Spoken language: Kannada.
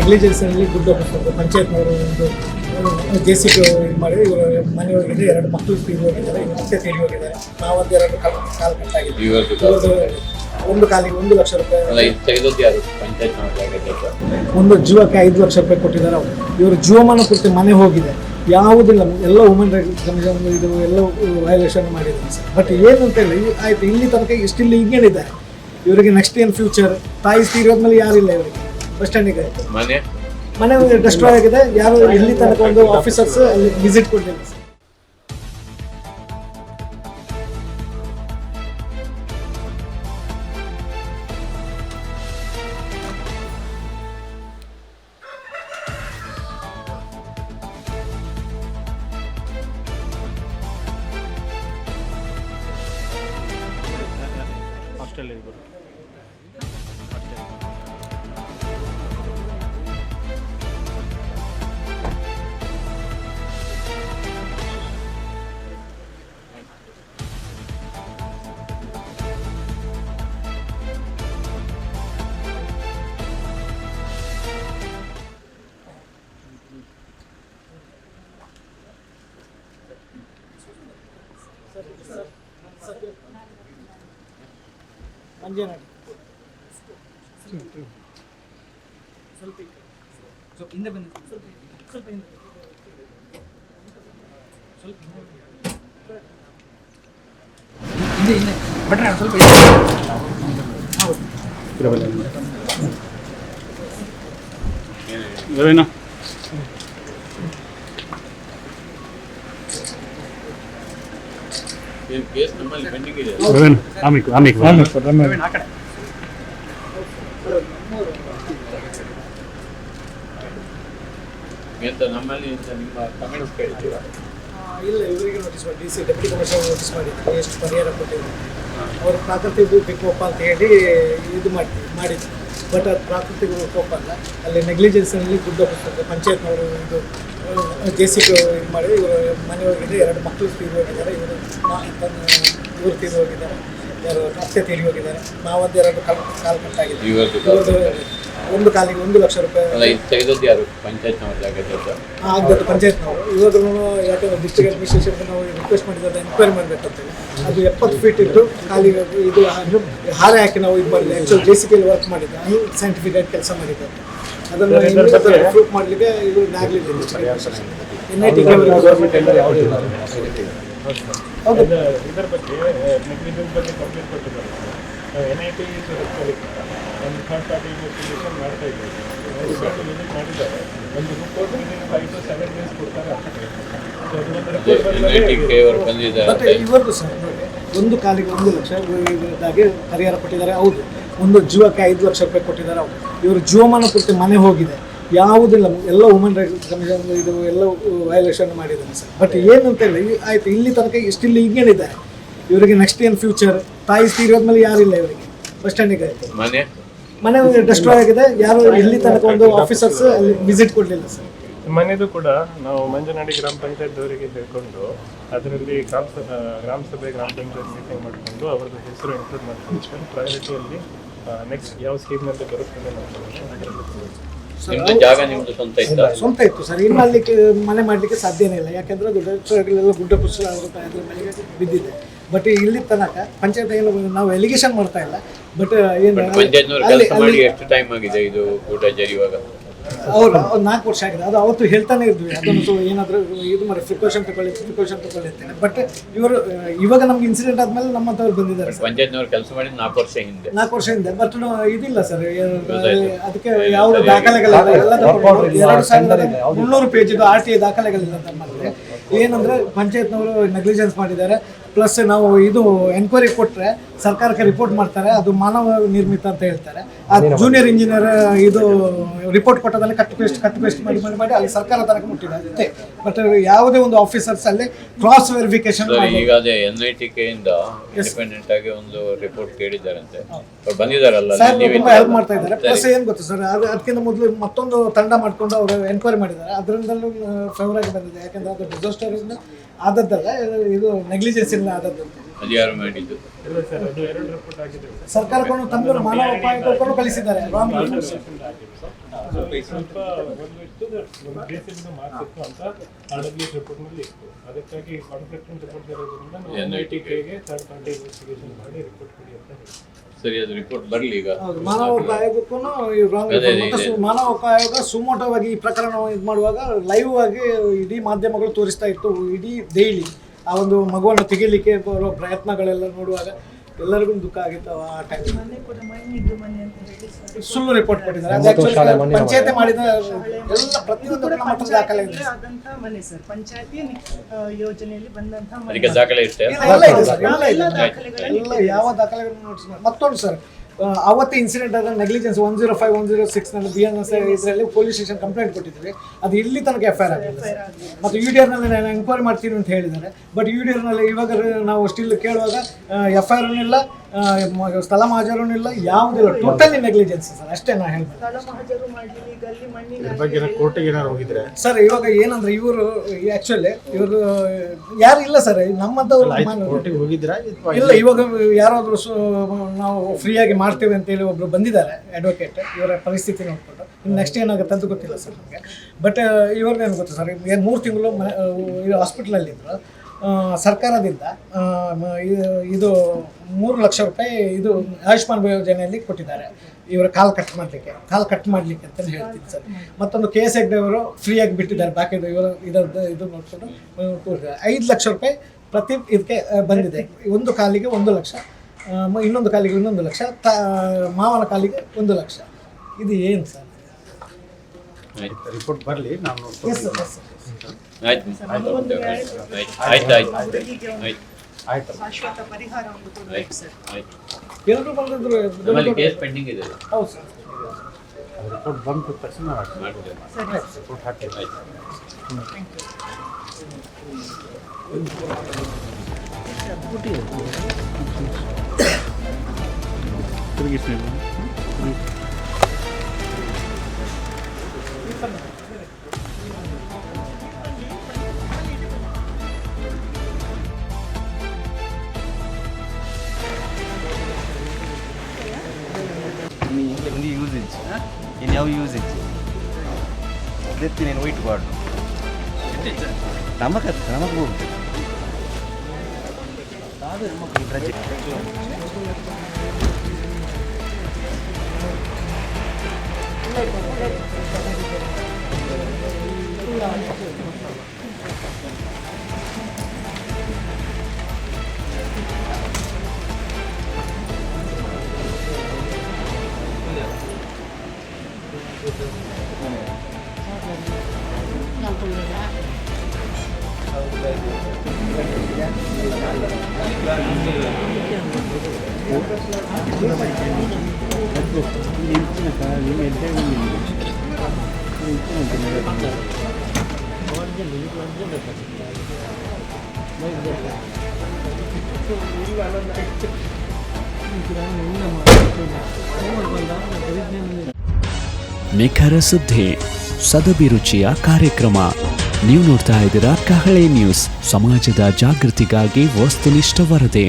ನೆಗ್ಲಿಜೆನ್ಸಲ್ಲಿ ದುಡ್ಡು ಹೋಗ್ತಾರೆ. ಪಂಚಾಯತ್ನವರು ಒಂದು JCB ಇದು ಮಾಡಿ ಇವರು ಮನೆ ಹೋಗಿದೆ, 2 ಮಕ್ಕಳು ತೀರಿ ಹೋಗಿದ್ದಾರೆ, ಇವರು ಮತ್ತೆ ತೀರಿ ಹೋಗಿದ್ದಾರೆ. ನಾವೊಂದು 2 ಕಾಲು ಕಟ್ಟಾಗಿದೆ. ಒಂದು ಕಾಲಿಗೆ 1 ಲಕ್ಷ ರೂಪಾಯಿ, ಒಂದು ಜೀವಕ್ಕೆ 5 ಲಕ್ಷ ರೂಪಾಯಿ ಕೊಟ್ಟಿದ್ದಾರೆ. ಅವರು ಇವರು ಜೀವಮಾನ ಪೂರ್ತಿ ಮನೆ ಹೋಗಿದೆ, ಯಾವುದಿಲ್ಲ, ಎಲ್ಲ ವುಮೆನ್ ರೈಟ್ಸ್ ಕಮಿಷನ್ ಇದು ಎಲ್ಲ ವೈಲೇಷನ್ ಮಾಡಿದ್ದಾರೆ ಸರ್. ಬಟ್ ಏನು ಅಂತ ಹೇಳಿ ಆಯ್ತು, ಇಲ್ಲಿ ತನಕ ಇಷ್ಟಿಲ್ಲಿ ಹಿಂಗೇನಿದ್ದಾರೆ ಇವರಿಗೆ. ನೆಕ್ಸ್ಟ್ ಏನು ಫ್ಯೂಚರ್? ತಾಯಿ ತೀರೋದ್ಮೇಲೆ ಯಾರಿಲ್ಲ ಇವರಿಗೆ. ಬಸ್ ಸ್ಟ್ಯಾಂಡಿಗೆ ಮನೆ ಡೆಸ್ಟ್ರಾಯ್ ಆಗಿದೆ. ಯಾರು ಇಲ್ಲಿ ತನಕ ಒಂದು ಆಫೀಸರ್ಸ್ ಅಲ್ಲಿ ವಿಸಿಟ್ ಕೊಡಲಿಲ್ಲ ಸರ್. ಹಿಂದೆ ಬನ್ನಿ, ಸ್ವಲ್ಪ ಹಿಂದೆ ಬಟ್ರೆ ಸ್ವಲ್ಪ ಏನು ಕೇಸ್ ನಮ್ಮಲ್ಲಿ ಪೆಂಡಿಂಗ್ ಇದೆ. ಆಮಿಕ್ ನಮ್ಮಲ್ಲಿ ನಿಮ್ಮ ಕಮೆಂಟ್ಸ್ ಕೇಳ್ತೀರಾ? ಇಲ್ಲ, ಇವರಿಗೆ ನೋಟಿಸ್ ಮಾಡಿ, DC ಡೆಪ್ಯೂಟಿ ಕಮಿಷನರ್ ನೋಟಿಸ್ ಮಾಡಿದ್ರು, ಎಷ್ಟು ಪರಿಹಾರ ಕೊಟ್ಟಿದ್ರು. ಅವರು ಪ್ರಾಕೃತಿಕ ವಿಕೋಪ ಅಂತ ಹೇಳಿ ಇದು ಮಾಡಿದ್ರು. ಬಟ್ ಅದು ಪ್ರಾಕೃತಿಕ ವಿಕೋಪ ಅಲ್ಲ, ಅಲ್ಲಿ ನೆಗ್ಲಿಜೆನ್ಸಲ್ಲಿ ದುಡ್ಡು ಹೋಗ್ತಾರೆ. ಪಂಚಾಯತ್ನವರು ಒಂದು JCB ಇದು ಮಾಡಿ ಇವರು ಮನೆ ಹೋಗಿದೆ, 2 ಮಕ್ಕಳು ತೀರಿ ಹೋಗಿದ್ದಾರೆ, ಇವರು ತೀರಿ ಹೋಗಿದ್ದಾರೆ, ಯಾರು ಅತ್ತೆ ತೀರಿ ಹೋಗಿದ್ದಾರೆ. ನಾವೊಂದು 2 ಕಾಲು ಕಟ್ಟಾಗಿದೆ. ಒಂದು ಕಾಲಿಗೆ 1 ಲಕ್ಷ ರೂಪಾಯಿ ಆಗ್ತದೆ ಪಂಚಾಯತ್ನವರು. ಇವಾಗ ಯಾಕಂದ್ರೆ ಡಿಸ್ಟ್ರಿಕ್ಟ್ ಅಡ್ಮಿನಿಸ್ಟ್ರೇಷನ್ಗೆ ನಾವು ರಿಕ್ವೆಸ್ಟ್ ಮಾಡಿದ್ರೆ ಎನ್ಕ್ವೈರಿ ಮಾಡಬೇಕಂತೇಳಿ ಅದು 70 ಫೀಟ್ ಇದ್ದು ಕಾಲಿಗೆ ಇದು ಹಾರೆ ಹಾಕಿ ನಾವು ಇದು ಮಾಡಿದ್ದೆ. ಆ್ಯಕ್ಚುಲಿ JCBಯಲ್ಲಿ ವರ್ಕ್ ಮಾಡಿದ್ದೆ, ಸೈಂಟಿಫಿಕ್ ಆಗಿ ಕೆಲಸ ಮಾಡಿದ್ದೆ. ಅದನ್ನು ಪ್ರೂಫ್ ಮಾಡಲಿಕ್ಕೆ ಇದು ಆಗಲಿಲ್ಲ. NIT ಇದರ ಬಗ್ಗೆ ನೆಗ್ಲಿಜೆನ್ಸ್ ಬಗ್ಗೆ ಕಂಪ್ಲೇಂಟ್ ಕೊಟ್ಟಿದ್ದಾರೆ. NIT ಒಂದು ಥರ್ಡ್ ಪಾರ್ಟಿ ಇನ್ವೆಸ್ಟಿಗೇಷನ್ ಮಾಡ್ತಾ ಇದ್ದಾರೆ. ವಿಸಿಟ್ ಮಾಡಿದ್ದಾರೆ. ಒಂದು ರಿಪೋರ್ಟ್ 5 to 7 days ಕೊಡ್ತಾರೆ. ಇವತ್ತು ಸರ್ ಒಂದು ಕಾಲಿಗೆ 1 ಲಕ್ಷ ಇದಾಗಿ ಪರಿಹಾರ ಕೊಟ್ಟಿದ್ದಾರೆ. ಹೌದು, ಒಂದು ಜೀವಕ್ಕೆ 5 ಲಕ್ಷ ರೂಪಾಯಿ ಕೊಟ್ಟಿದ್ದಾರೆ. ಅವರು ಇವರು ಜೀವಮಾನ ಪೂರ್ತಿ ಮನೆ ಹೋಗಿದೆ, ಯಾವುದಿಲ್ಲ, ಎಲ್ಲ ವುಮೆನ್ ರೈಟ್ಸ್ ಕಮಿಷನ್ ಇದು ಎಲ್ಲ ವೈಲೇಷನ್ ಮಾಡಿದ್ದಾರೆ ಸರ್. ಬಟ್ ಏನು ಅಂತ ಹೇಳಿ ಆಯ್ತು, ಇಲ್ಲಿ ತನಕ ಇಷ್ಟಿಲ್ಲಿ ಹಿಂಗೇನಿದ್ದಾರೆ ಇವರಿಗೆ. ನೆಕ್ಸ್ಟ್ ಏನು ಫ್ಯೂಚರ್? ತಾಯಿ ತೀರೋದ್ಮೇಲೆ ಯಾರಿಲ್ಲ ಇವರಿಗೆ. ಬಸ್ ಸ್ಟ್ಯಾಂಡಿಗೆ ಮನೆ ಡೆಸ್ಟ್ರಾಯ್ ಆಗಿದೆ. ಯಾರು ಇಲ್ಲಿ ತನಕ ಒಂದು ಆಫೀಸರ್ಸ್ ಅಲ್ಲಿ ವಿಸಿಟ್ ಕೊಡಲಿಲ್ಲ ಸರ್. ಮನೆಯದು ಕೂಡ ನಾವು ಮಂಜನಹಳ್ಳಿ ಗ್ರಾಮ ಪಂಚಾಯತ್ವರಿಗೆ ಹೇಳ್ಕೊಂಡು ಅದರಲ್ಲಿ ಗ್ರಾಮ ಸಭೆ ಗ್ರಾಮ ಪಂಚಾಯತ್ ಮೀಟಿಂಗ್ ಮಾಡಿಕೊಂಡು ಅವರದ್ದು ಹೆಸರು ಇನ್ಕ್ಲೂಡ್ ಮಾಡ್ಕೊಂಡು ಪ್ರಯಾರಿಟಿಯಲ್ಲಿ ನೆಕ್ಸ್ಟ್ ಯಾವ ಸ್ಕೀಮ್ನಲ್ಲಿ ಬರುತ್ತದೆ ಸ್ವಂತ ಇತ್ತು ಸರ್. ಇನ್ನು ಅಲ್ಲಿ ಮನೆ ಮಾಡಲಿಕ್ಕೆ ಸಾಧ್ಯನೇ ಇಲ್ಲ, ಯಾಕೆಂದ್ರೆ ದೊಡ್ಡ ಗುಡ್ಡ ಕುಸಿತ ಆಗುತ್ತೆ, ಅದ್ರ ಮೇಲೆ ಬಿದ್ದಿದೆ. ಬಟ್ ಇಲ್ಲಿ ತನಕ ಪಂಚಾಯತ್ ಏನು ನಾವು ಎಲಿಗೇಷನ್ ಮಾಡ್ತಾ ಇಲ್ಲ. ಬಟ್ ಏನು ಅವ್ರು 4 ವರ್ಷ ಆಗಿದೆ. ಅದು ಅವತ್ತು ಹೇಳ್ತಾನೆ ಇದ್ವಿ, ಅದನ್ನು ಏನಾದರೂ ಇದು ಮಾಡಿ ಪ್ರಿಕಾಷನ್ ತಗೊಳ್ಳಿ ಅಂತೇನೆ. ಬಟ್ ಇವಾಗ ನಮ್ಗೆ ಇನ್ಸಿಡೆಂಟ್ ಆದ್ಮೇಲೆ ನಮ್ಮಂತವ್ರು ಬಂದಿದ್ದಾರೆ. ಪಂಚಾಯತ್ನವರು ಕೆಲಸ ಮಾಡಿ 4 ವರ್ಷ ಹಿಂದೆ. ಬಟ್ ಇದಿಲ್ಲ ಸರ್, ಅದಕ್ಕೆ ಯಾವ ದಾಖಲೆಗಳಿಲ್ಲ. ಎಲ್ಲ 2300 ಪೇಜ್ ಇದು RTA ದಾಖಲೆಗಳಿಲ್ಲ ನಮ್ಮಲ್ಲಿ. ಏನಂದ್ರೆ ಪಂಚಾಯತ್ನವರು ನೆಗ್ಲಿಜೆನ್ಸ್ ಮಾಡಿದ್ದಾರೆ. ಪ್ಲಸ್ ನಾವು ಇದು ಎನ್ಕ್ವೈರಿ ಕೊಟ್ಟರೆ ಸರ್ಕಾರಕ್ಕೆ ರಿಪೋರ್ಟ್ ಮಾಡ್ತಾರೆ, ಅದು ಮಾನವ ನಿರ್ಮಿತ ಅಂತ ಹೇಳ್ತಾರೆ. ಆ ಜೂನಿಯರ್ ಇಂಜಿನಿಯರ್ ಇದು ರಿಪೋರ್ಟ್ ಕೊಟ್ಟದಲ್ಲಿ ಕಟ್ ಪೇಸ್ಟ್ ಮಾಡಿ ಅಲ್ಲಿ ಸರ್ಕಾರ ತನಕ ಮುಟ್ಟಿದೆ ಅಷ್ಟೇ. ಬಟ್ ಯಾವುದೇ ಒಂದು ಆಫೀಸರ್ಸ್ ಅಲ್ಲಿ ಕ್ರಾಸ್ ವೆರಿಫಿಕೇಶನ್ ಈಗ ಅದೇ NITK ಇಂದ ಇಂಡಿಪೆಂಡೆಂಟ್ ಆಗಿ ಒಂದು ರಿಪೋರ್ಟ್ ಕೇಳಿದ್ದಾರಂತೆ, ಬಂದಿದ್ದಾರಲ್ಲ, ತುಂಬಾ ಹೆಲ್ಪ್ ಮಾಡ್ತಾ ಇದ್ದಾರೆ. ಪ್ಲಸ್ ಏನ್ ಗೊತ್ತಾ ಸರ್, ಅದಕ್ಕಿಂತ ಮೊದಲು ಮತ್ತೊಂದು ತಂಡ ಮಾಡ್ಕೊಂಡು ಅವರು ಎನ್ಕ್ವೈರಿ ಮಾಡಿದ್ದಾರೆ. ಅದರಿಂದಲೂ ಫೇವರ್ ಆಗಿ ಬಂದಿದೆ. ಯಾಕಂದ್ರೆ ಅದು ಡಿಸಾಸ್ಟರ್ ಆದದ್ದಲ್ಲ, ಇದು ನೆಗ್ಲಿಜೆನ್ಸ್ ಇಲ್ಲ ಆದದ್ದು. ಅದು ಯಾರು ಮಾಡಿದ್ದು? ಇಲ್ಲ ಸರ್, ಅದು 2 ರಿಪೋರ್ಟ್ ಆಗಿದೆ ಸರ್. ಸರ್ಕಾರವನ್ನು ತಂದು ಮಾನವ ಉಪಾಯಗಳನ್ನು ಕಳಿಸಿದ್ದಾರೆ ರಾಂಗ್ ಆಗಿದೆ ಸರ್. ಸ್ವಲ್ಪ ಒಂದು ಬೇಸಿಂದ ಮಾರ್ಕ್ಸ್ ಇತ್ತು ಅಂತ RWS ರಿಪೋರ್ಟ್ ನಲ್ಲಿ ಇತ್ತು. ಅದಕ್ಕಾಗಿ ಕಾನ್ಫ್ಲಿಕ್ಟಿಂಗ್ ರಿಪೋರ್ಟ್ ಇರೋದ್ರಿಂದ ನಾವು NITKಗೆ ಥರ್ಡ್ ಪಾರ್ಟಿ ಇನ್ವೆಸ್ಟಿಗೇಷನ್ ಮಾಡಿ ರಿಪೋರ್ಟ್ ಕೊಡಿ ಅಂತ ಹೇಳಿ. ಸರಿ, ಅದು ರಿಪೋರ್ಟ್ ಬರಲಿ ಈಗ. ಹೌದು, ಮಾನವ ಆಯೋಗಕ್ಕೂ ರಾಂಗ್ ಮಾನವ ಆಯೋಗ ಸುಮೋಟವಾಗಿ ಈ ಪ್ರಕರಣ ಇದು ಮಾಡುವಾಗ ಲೈವ್ ಆಗಿ ಇಡೀ ಮಾಧ್ಯಮಗಳು ತೋರಿಸ್ತಾ ಇತ್ತು. ಇಡೀ ಡೈಲಿ ಆ ಒಂದು ಮಗುವನ್ನು ತೆಗಿಲಿಕ್ಕೆ ಬರೋ ಪ್ರಯತ್ನಗಳೆಲ್ಲ ನೋಡುವಾಗ ಎಲ್ಲರಿಗೂ ದುಃಖ ಆಗಿತ್ತು. ಆ ಟೈಮ್ ಸುಳ್ಳು ರಿಪೋರ್ಟ್ ಕೊಟ್ಟಿದ್ದಾರೆ. ಅದು actually ಪಂಚಾಯತಿ ಮಾಡಿದ ಎಲ್ಲ ಪ್ರತಿಯೊಂದು ಮಟ್ಟದ ದಾಖಲೆ ಇದೆ. ಪಂಚಾಯತಿ ಯೋಜನೆಯಲ್ಲಿ ಬಂದಂತಹ ಅದಕ್ಕೆ ದಾಖಲೆ ಇಷ್ಟೇ. ಎಲ್ಲ ಇದೆ ಸರ್, ಎಲ್ಲ ಯಾವ ದಾಖಲೆಗಳನ್ನು ನೋಟಿಸ್ ಮಾಡಿ. ಮತ್ತೊಂದು ಸರ್, ಅವತ್ತು ಇನ್ಸಿಡೆಂಟ್ ಆದ ನೆಗ್ಲಿಜೆನ್ಸ್ 105, 106 ನಲ್ಲಿ BNS ಇದರಲ್ಲಿ ಪೊಲೀಸ್ ಸ್ಟೇಷನ್ ಕಂಪ್ಲೇಂಟ್ ಕೊಟ್ಟಿದ್ವಿ. ಅದು ಇಲ್ಲಿ ತನಕ FIR ಆಗಿಲ್ಲ ಮತ್ತು UDR ನಲ್ಲಿ ನಾನು ಎಂಕ್ವೈರಿ ಮಾಡ್ತೀನಿ ಅಂತ ಹೇಳಿದ್ದಾರೆ. ಬಟ್ UDR ನಲ್ಲಿ ಇವಾಗ ನಾವು ಸ್ಟಿಲ್ ಕೇಳುವಾಗ FIR ಇಲ್ಲ, ಸ್ಥಳ ಮಹಾಜರು ಇಲ್ಲ, ಯಾವುದಿಲ್ಲ. ಟೋಟಲಿ ನೆಗ್ಲಿಜೆನ್ಸ್ ಸರ್, ಅಷ್ಟೇ ನಾ ಹೇಳ್ಬೇಕು ಸರ್. ಇವಾಗ ಏನಂದ್ರೆ ಇವರು ಆಕ್ಚುಲಿ ಇವರು ಯಾರು ಇಲ್ಲ ಸರ್, ನಮ್ಮಂತವ್ರು ಇಲ್ಲ. ಇವಾಗ ಯಾರಾದ್ರೂ ನಾವು ಫ್ರೀಯಾಗಿ ಮಾಡ್ತೇವೆ ಅಂತೇಳಿ ಒಬ್ರು ಬಂದಿದ್ದಾರೆ ಅಡ್ವೊಕೇಟ್, ಇವರ ಪರಿಸ್ಥಿತಿ ನೋಡ್ಕೊಂಡು. ಇನ್ನು ನೆಕ್ಸ್ಟ್ ಏನಾಗುತ್ತೆ ಅಂತ ಗೊತ್ತಿಲ್ಲ ಸರ್ ನಮಗೆ. ಬಟ್ ಇವ್ರಿಗೇನು ಗೊತ್ತು ಸರ್, 3 ತಿಂಗಳು ಹಾಸ್ಪಿಟ್ಲಲ್ಲಿ ಇದ್ರು. ಸರ್ಕಾರದಿಂದ ಇದು 3 ಲಕ್ಷ ರೂಪಾಯಿ ಇದು ಆಯುಷ್ಮಾನ್ ಯೋಜನೆಯಲ್ಲಿ ಕೊಟ್ಟಿದ್ದಾರೆ. ಇವರ ಕಾಲ್ ಕಟ್ ಮಾಡಲಿಕ್ಕೆ ಅಂತ ಹೇಳ್ತೀನಿ ಸರ್. ಮತ್ತೊಂದು KS ಹೆಗ್ಡೆ ಅವರು ಫ್ರೀಯಾಗಿ ಬಿಟ್ಟಿದ್ದಾರೆ. ಬಾಕಿ ಇವರು ಇದು ನೋಡ್ಕೊಂಡು 5 ಲಕ್ಷ ರೂಪಾಯಿ ಪ್ರತಿ ಇದಕ್ಕೆ ಬಂದಿದೆ. ಒಂದು ಕಾಲಿಗೆ 1 ಲಕ್ಷ, ಇನ್ನೊಂದು ಕಾಲಿಗೆ 1 ಲಕ್ಷ, ಮಾವನ ಕಾಲಿಗೆ 1 ಲಕ್ಷ. ಇದು ಏನು ಸರ್? ರಿಪೋರ್ಟ್ ಬರಲಿ, ನಾನು ಎಸ್ ಸರ್, ಎಸ್ ಸರ್. ಆಯ್ತು. ಶಾಶ್ವತ ಪರಿಹಾರ ಒಂದು ಕೊಡಬೇಕು ಸರ್. ಎಲ್ಲರೂ ಬಂದಿದ್ರು. ನಮ್ಮಲ್ಲಿ ಕೇಸ್ ಪೆಂಡಿಂಗ್ ಇದೆ. ಹೌದು ಸರ್. ರಿಪೋರ್ಟ್ ಬಂದ ತಕ್ಷಣ ಮಾಡ್ತೇವೆ. ರಿಪೋರ್ಟ್ ಹಾಕಿ. ಆಯ್ತು. in usage, in your usage. That's in white word. Namak ಹೋಗ್ಬೇಕು. ನಿಖರ ಸುದ್ದಿ, ಸದಭಿರುಚಿಯ ಕಾರ್ಯಕ್ರಮ. ನೀವು ನೋಡ್ತಾ ಇದ್ದೀರಾ ಕಹಳೆ ನ್ಯೂಸ್, ಸಮಾಜದ ಜಾಗೃತಿಗಾಗಿ ವಸ್ತುನಿಷ್ಠ ವರದಿ.